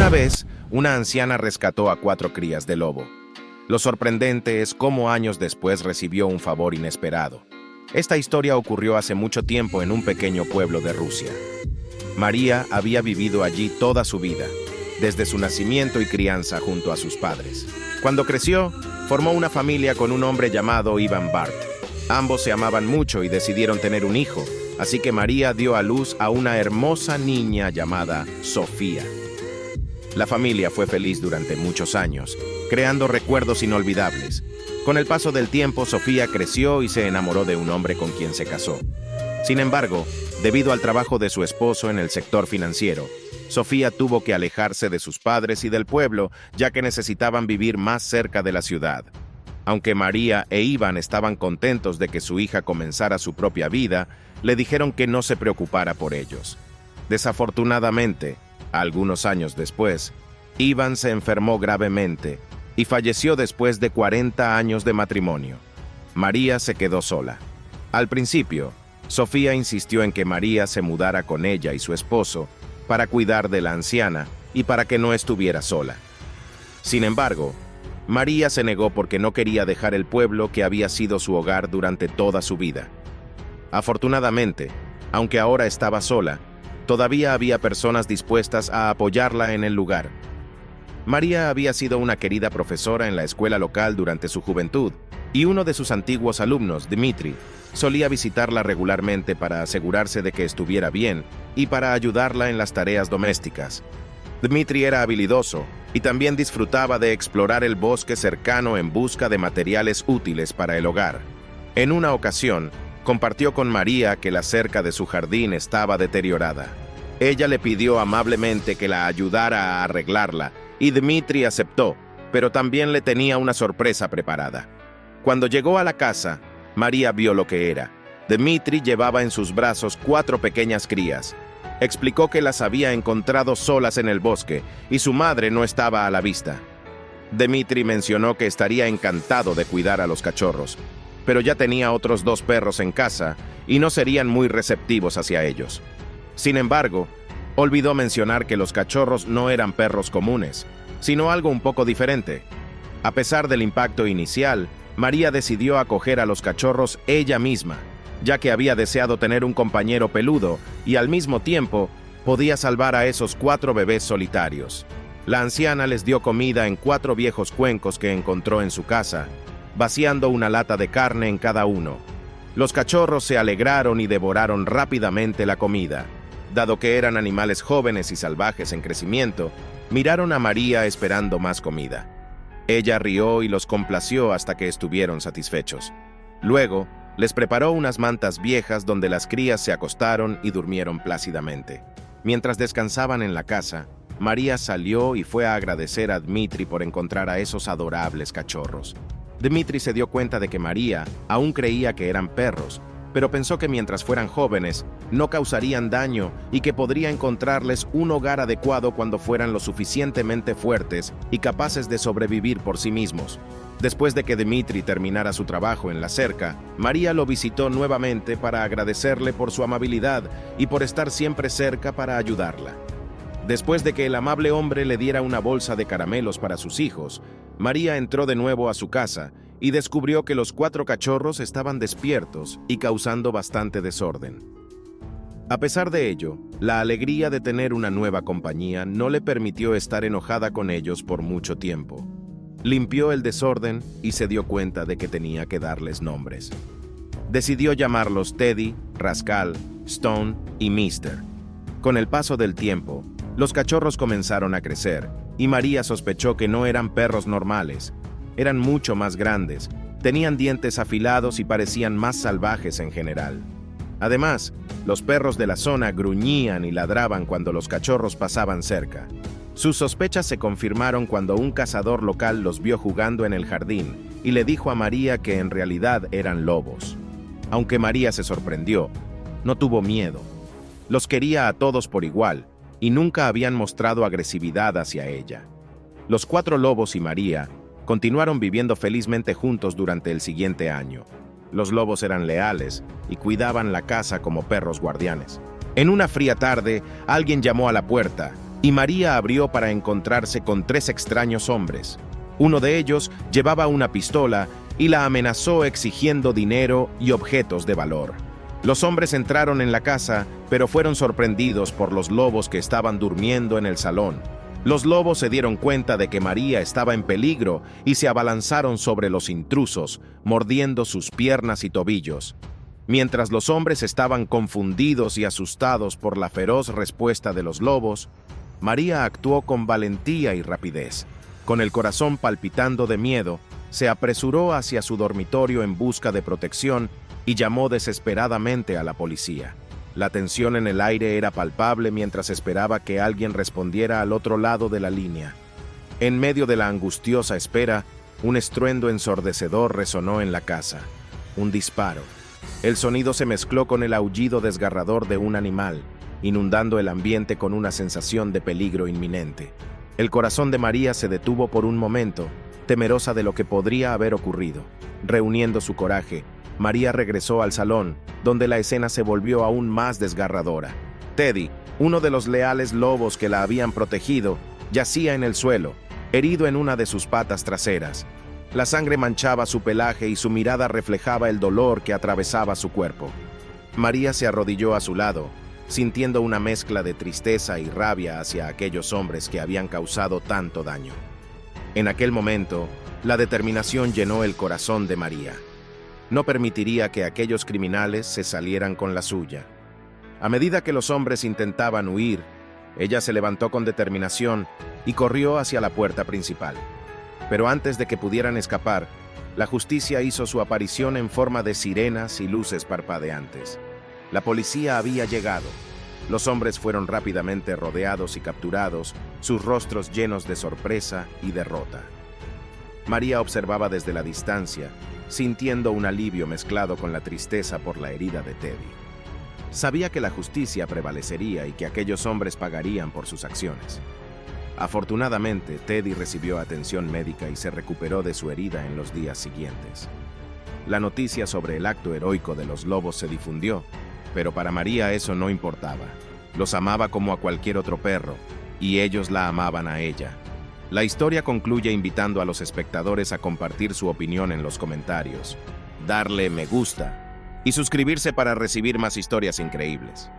Una vez, una anciana rescató a 4 crías de lobo. Lo sorprendente es cómo años después recibió un favor inesperado. Esta historia ocurrió hace mucho tiempo en un pequeño pueblo de Rusia. María había vivido allí toda su vida, desde su nacimiento y crianza junto a sus padres. Cuando creció, formó una familia con un hombre llamado Ivan Bart. Ambos se amaban mucho y decidieron tener un hijo, así que María dio a luz a una hermosa niña llamada Sofía. La familia fue feliz durante muchos años, creando recuerdos inolvidables. Con el paso del tiempo, Sofía creció y se enamoró de un hombre con quien se casó. Sin embargo, debido al trabajo de su esposo en el sector financiero, Sofía tuvo que alejarse de sus padres y del pueblo, ya que necesitaban vivir más cerca de la ciudad. Aunque María e Iván estaban contentos de que su hija comenzara su propia vida, le dijeron que no se preocupara por ellos. Desafortunadamente, algunos años después, Iván se enfermó gravemente y falleció después de 40 años de matrimonio. María se quedó sola. Al principio, Sofía insistió en que María se mudara con ella y su esposo para cuidar de la anciana y para que no estuviera sola. Sin embargo, María se negó porque no quería dejar el pueblo que había sido su hogar durante toda su vida. Afortunadamente, aunque ahora estaba sola, todavía había personas dispuestas a apoyarla en el lugar. María había sido una querida profesora en la escuela local durante su juventud, y uno de sus antiguos alumnos, Dmitri, solía visitarla regularmente para asegurarse de que estuviera bien y para ayudarla en las tareas domésticas. Dmitri era habilidoso y también disfrutaba de explorar el bosque cercano en busca de materiales útiles para el hogar. En una ocasión, compartió con María que la cerca de su jardín estaba deteriorada. Ella le pidió amablemente que la ayudara a arreglarla, y Dmitri aceptó, pero también le tenía una sorpresa preparada. Cuando llegó a la casa, María vio lo que era. Dmitri llevaba en sus brazos 4 pequeñas crías. Explicó que las había encontrado solas en el bosque, y su madre no estaba a la vista. Dmitri mencionó que estaría encantado de cuidar a los cachorros, pero ya tenía otros 2 perros en casa y no serían muy receptivos hacia ellos. Sin embargo, olvidó mencionar que los cachorros no eran perros comunes, sino algo un poco diferente. A pesar del impacto inicial, María decidió acoger a los cachorros ella misma, ya que había deseado tener un compañero peludo y al mismo tiempo podía salvar a esos 4 bebés solitarios. La anciana les dio comida en 4 viejos cuencos que encontró en su casa, vaciando una lata de carne en cada uno. Los cachorros se alegraron y devoraron rápidamente la comida. Dado que eran animales jóvenes y salvajes en crecimiento, miraron a María esperando más comida. Ella rió y los complació hasta que estuvieron satisfechos. Luego, les preparó unas mantas viejas donde las crías se acostaron y durmieron plácidamente. Mientras descansaban en la casa, María salió y fue a agradecer a Dmitri por encontrar a esos adorables cachorros. Dmitri se dio cuenta de que María aún creía que eran perros, pero pensó que mientras fueran jóvenes, no causarían daño y que podría encontrarles un hogar adecuado cuando fueran lo suficientemente fuertes y capaces de sobrevivir por sí mismos. Después de que Dmitri terminara su trabajo en la cerca, María lo visitó nuevamente para agradecerle por su amabilidad y por estar siempre cerca para ayudarla. Después de que el amable hombre le diera una bolsa de caramelos para sus hijos, María entró de nuevo a su casa y descubrió que los 4 cachorros estaban despiertos y causando bastante desorden. A pesar de ello, la alegría de tener una nueva compañía no le permitió estar enojada con ellos por mucho tiempo. Limpió el desorden y se dio cuenta de que tenía que darles nombres. Decidió llamarlos Teddy, Rascal, Stone y Mister. Con el paso del tiempo, los cachorros comenzaron a crecer, y María sospechó que no eran perros normales. Eran mucho más grandes, tenían dientes afilados y parecían más salvajes en general. Además, los perros de la zona gruñían y ladraban cuando los cachorros pasaban cerca. Sus sospechas se confirmaron cuando un cazador local los vio jugando en el jardín y le dijo a María que en realidad eran lobos. Aunque María se sorprendió, no tuvo miedo. Los quería a todos por igual, y nunca habían mostrado agresividad hacia ella. Los 4 lobos y María continuaron viviendo felizmente juntos durante el siguiente año. Los lobos eran leales y cuidaban la casa como perros guardianes. En una fría tarde, alguien llamó a la puerta, y María abrió para encontrarse con 3 extraños hombres. Uno de ellos llevaba una pistola y la amenazó exigiendo dinero y objetos de valor. Los hombres entraron en la casa, pero fueron sorprendidos por los lobos que estaban durmiendo en el salón. Los lobos se dieron cuenta de que María estaba en peligro y se abalanzaron sobre los intrusos, mordiendo sus piernas y tobillos. Mientras los hombres estaban confundidos y asustados por la feroz respuesta de los lobos, María actuó con valentía y rapidez. Con el corazón palpitando de miedo, se apresuró hacia su dormitorio en busca de protección y llamó desesperadamente a la policía. La tensión en el aire era palpable mientras esperaba que alguien respondiera al otro lado de la línea. En medio de la angustiosa espera, un estruendo ensordecedor resonó en la casa. Un disparo. El sonido se mezcló con el aullido desgarrador de un animal, inundando el ambiente con una sensación de peligro inminente. El corazón de María se detuvo por un momento, temerosa de lo que podría haber ocurrido. Reuniendo su coraje, María regresó al salón, donde la escena se volvió aún más desgarradora. Teddy, uno de los leales lobos que la habían protegido, yacía en el suelo, herido en una de sus patas traseras. La sangre manchaba su pelaje y su mirada reflejaba el dolor que atravesaba su cuerpo. María se arrodilló a su lado, sintiendo una mezcla de tristeza y rabia hacia aquellos hombres que habían causado tanto daño. En aquel momento, la determinación llenó el corazón de María. No permitiría que aquellos criminales se salieran con la suya. A medida que los hombres intentaban huir, ella se levantó con determinación y corrió hacia la puerta principal. Pero antes de que pudieran escapar, la justicia hizo su aparición en forma de sirenas y luces parpadeantes. La policía había llegado. Los hombres fueron rápidamente rodeados y capturados, sus rostros llenos de sorpresa y derrota. María observaba desde la distancia, sintiendo un alivio mezclado con la tristeza por la herida de Teddy. Sabía que la justicia prevalecería y que aquellos hombres pagarían por sus acciones. Afortunadamente, Teddy recibió atención médica y se recuperó de su herida en los días siguientes. La noticia sobre el acto heroico de los lobos se difundió, pero para María eso no importaba. Los amaba como a cualquier otro perro, y ellos la amaban a ella. La historia concluye invitando a los espectadores a compartir su opinión en los comentarios, darle me gusta y suscribirse para recibir más historias increíbles.